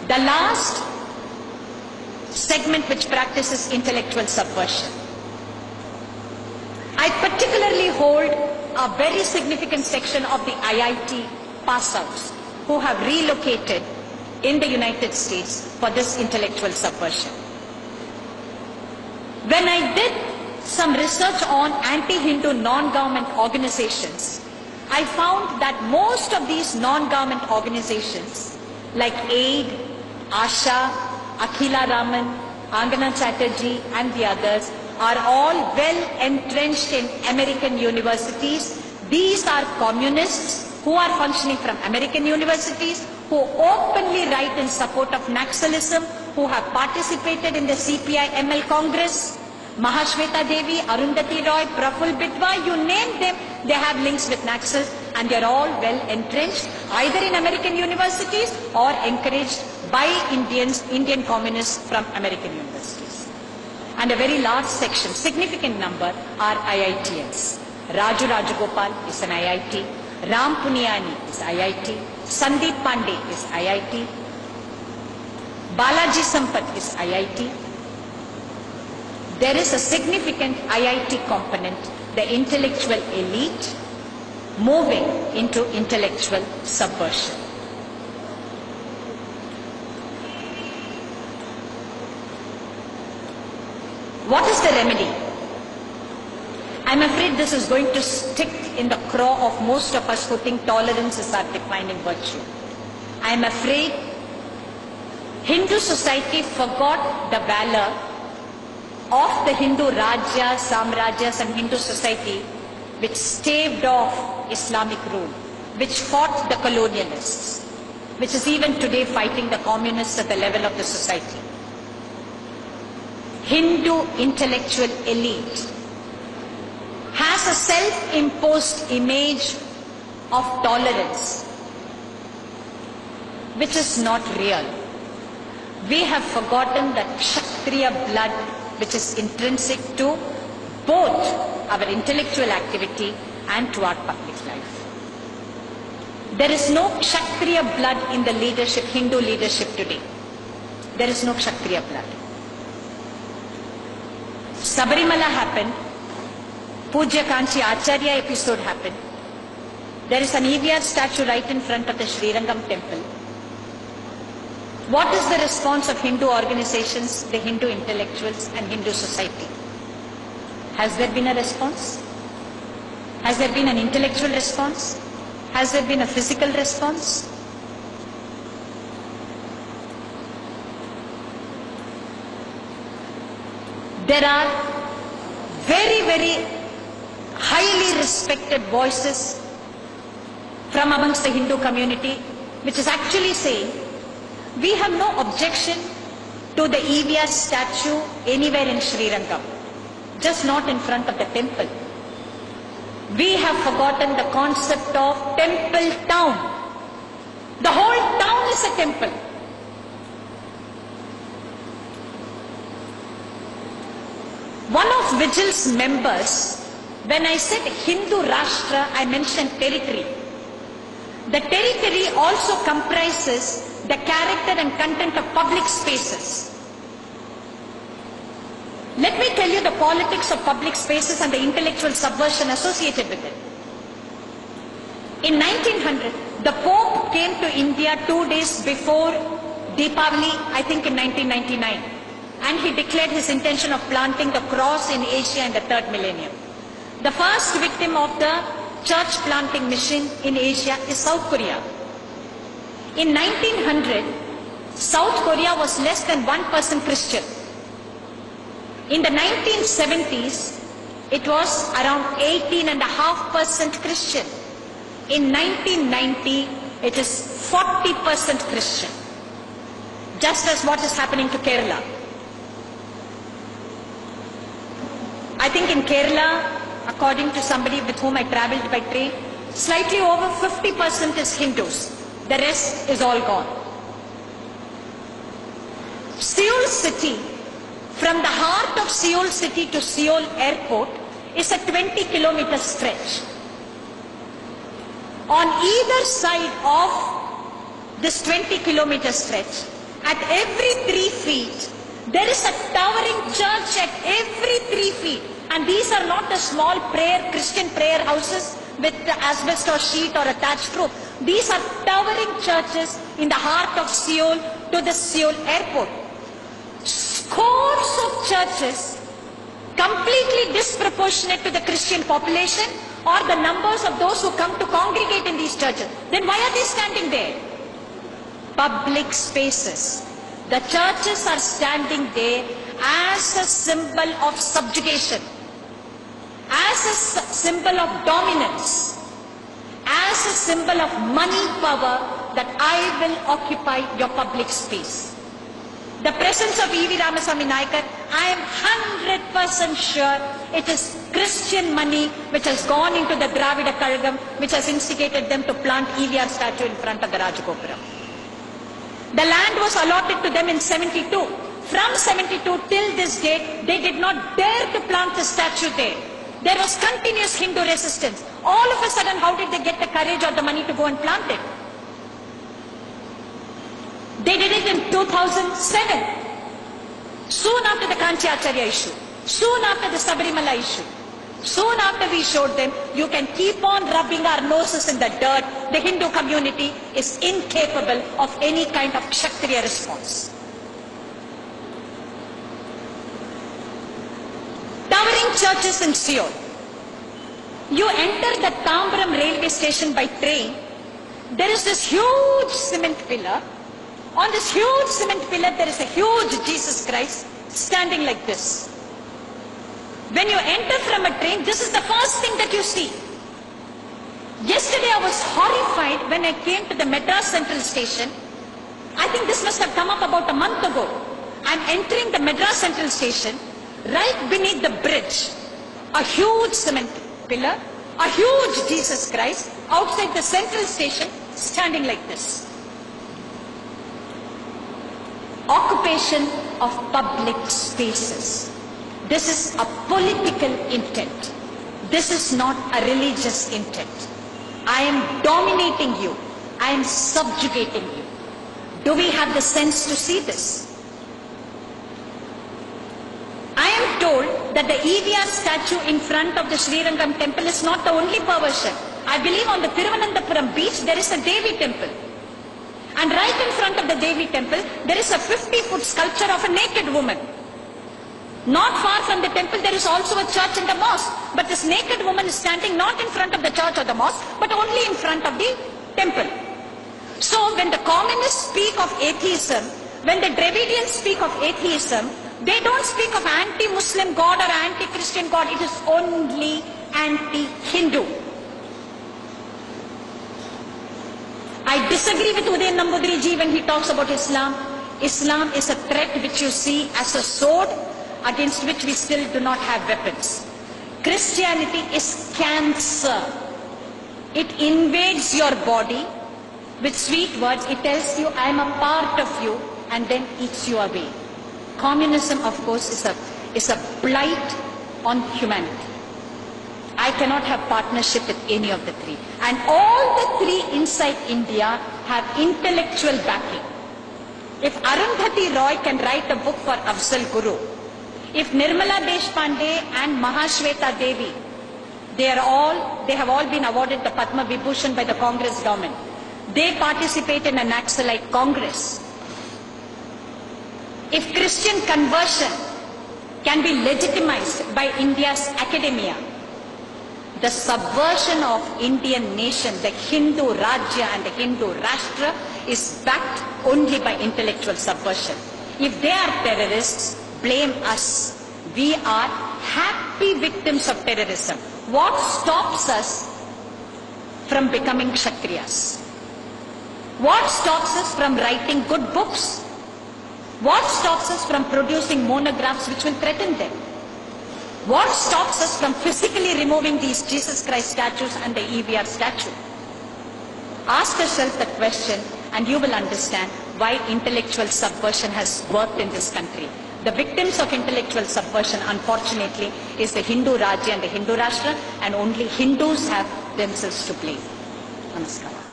The last segment which practices intellectual subversion. I particularly hold a very significant section of the IIT pass-outs who have relocated in the United States for this intellectual subversion. When I did some research on anti-Hindu non-government organizations, I found that most of these non-government organizations like AID, ASHA, Akhila Raman, Angana Chatterjee and the others are all well entrenched in American universities. These are communists who are functioning from American universities, who openly write in support of Naxalism, who have participated in the CPI-ML Congress. Mahashweta Devi, Arundhati Roy, Praful Bidwa, you name them, they have links with Naxal, and they are all well entrenched either in American universities or encouraged by Indian communists from American universities. And a very large section, significant number, are IITians. Raju Rajagopal is an IIT, Ram Puniyani is IIT, Sandeep Pandey is IIT, Balaji Sampath is IIT. There is a significant IIT component, the intellectual elite, moving into intellectual subversion. What is the remedy? I'm afraid this is going to stick in the craw of most of us who think tolerance is our defining virtue. I'm afraid Hindu society forgot the valor of the Hindu Rajya, Samrajyas and Hindu society which staved off Islamic rule, which fought the colonialists, which is even today fighting the communists at the level of the society. Hindu intellectual elite has a self-imposed image of tolerance, which is not real. We have forgotten that Kshatriya blood which is intrinsic to both our intellectual activity and to our public life. There is no Kshatriya blood in the leadership, Hindu leadership today. There is no Kshatriya blood. Sabarimala happened, Pujya Kanchi Acharya episode happened. There is an EVR statue right in front of the Srirangam temple. What is the response of Hindu organizations, the Hindu intellectuals and Hindu society? Has there been a response? Has there been an intellectual response? Has there been a physical response? There are very, very highly respected voices from amongst the Hindu community which is actually saying we have no objection to the EVR statue anywhere in Srirangam, just not in front of the temple. We have forgotten the concept of temple town. The whole town is a temple. One of Vigil's members, when I said Hindu Rashtra, I mentioned territory. The territory also comprises the character and content of public spaces. Let me tell you the politics of public spaces and the intellectual subversion associated with it. In 1900, the Pope came to India 2 days before Deepavali, I think in 1999, and he declared his intention of planting the cross in Asia in the 3rd millennium. The first victim of the church planting mission in Asia is South Korea. In 1900, South Korea was less than 1% Christian. In the 1970s, it was around 18.5% Christian. In 1990, it is 40% Christian. Just as what is happening to Kerala. I think in Kerala, according to somebody with whom I travelled by train, slightly over 50% is Hindus. The rest is all gone. Seoul city, from the heart of Seoul city to Seoul airport, is a 20-kilometer stretch. On either side of this 20-kilometer stretch, At every 3 feet, there is a towering church at every 3 feet. And these are not the small Christian prayer houses with the asbestos sheet or attached roof. These are towering churches in the heart of Seoul to the Seoul airport. Scores of churches completely disproportionate to the Christian population or the numbers of those who come to congregate in these churches. Then why are they standing there? Public spaces. The churches are standing there as a symbol of subjugation, as a symbol of dominance, as a symbol of money power, that I will occupy your public space. The presence of E.V. Ramasamy Naicker, I am 100% sure it is Christian money which has gone into the Dravida Kazhagam, which has instigated them to plant EVR statue in front of the Rajagopuram. The land was allotted to them in 72. From 72 till this day, they did not dare to plant the statue there. There was continuous Hindu resistance. All of a sudden, how did they get the courage or the money to go and plant it? They did it in 2007. Soon after the Kanchi Acharya issue. Soon after the Sabarimala issue. Soon after we showed them, you can keep on rubbing our noses in the dirt. The Hindu community is incapable of any kind of Kshatriya response. Towering churches in Seoul. You enter the Tambaram railway station by train. There is this huge cement pillar. On this huge cement pillar, there is a huge Jesus Christ standing like this. When you enter from a train, this is the first thing that you see. Yesterday I was horrified when I came to the Madras Central Station. I think this must have come up about a month ago. I'm entering the Madras Central Station. Right beneath the bridge, a huge cement pillar, a huge Jesus Christ outside the Central Station standing like this. Occupation of public spaces. This is a political intent. This is not a religious intent. I am dominating you. I am subjugating you. Do we have the sense to see this? I am told that the EVR statue in front of the Srirangam temple is not the only perversion. I believe on the Thiruvananthapuram beach there is a Devi temple. And right in front of the Devi temple, there is a 50-foot sculpture of a naked woman. Not far from the temple, there is also a church and a mosque. But this naked woman is standing not in front of the church or the mosque, but only in front of the temple. So when the communists speak of atheism, when the Dravidians speak of atheism, they don't speak of anti-Muslim God or anti-Christian God. It is only anti-Hindu. I disagree with Uday Nambudiri ji when he talks about Islam. Islam is a threat which you see as a sword against which we still do not have weapons. Christianity is cancer. It invades your body with sweet words. It tells you, I am a part of you, and then eats you away. Communism, of course, is a blight on humanity. I cannot have partnership with any of the three. And all the three inside India have intellectual backing. If Arundhati Roy can write a book for Afzal Guru, if Nirmala Deshpande and Mahashweta Devi, they have all been awarded the Padma Vibhushan by the Congress government. They participate in a Naxalite Congress. If Christian conversion can be legitimized by India's academia, the subversion of Indian nation, the Hindu Rajya and the Hindu Rashtra is backed only by intellectual subversion. If they are terrorists, blame us. We are happy victims of terrorism. What stops us from becoming Kshatriyas? What stops us from writing good books? What stops us from producing monographs which will threaten them? What stops us from physically removing these Jesus Christ statues and the EVR statue? Ask yourself that question and you will understand why intellectual subversion has worked in this country. The victims of intellectual subversion, unfortunately, is the Hindu Rajya and the Hindu Rashtra, and only Hindus have themselves to blame. Namaskar.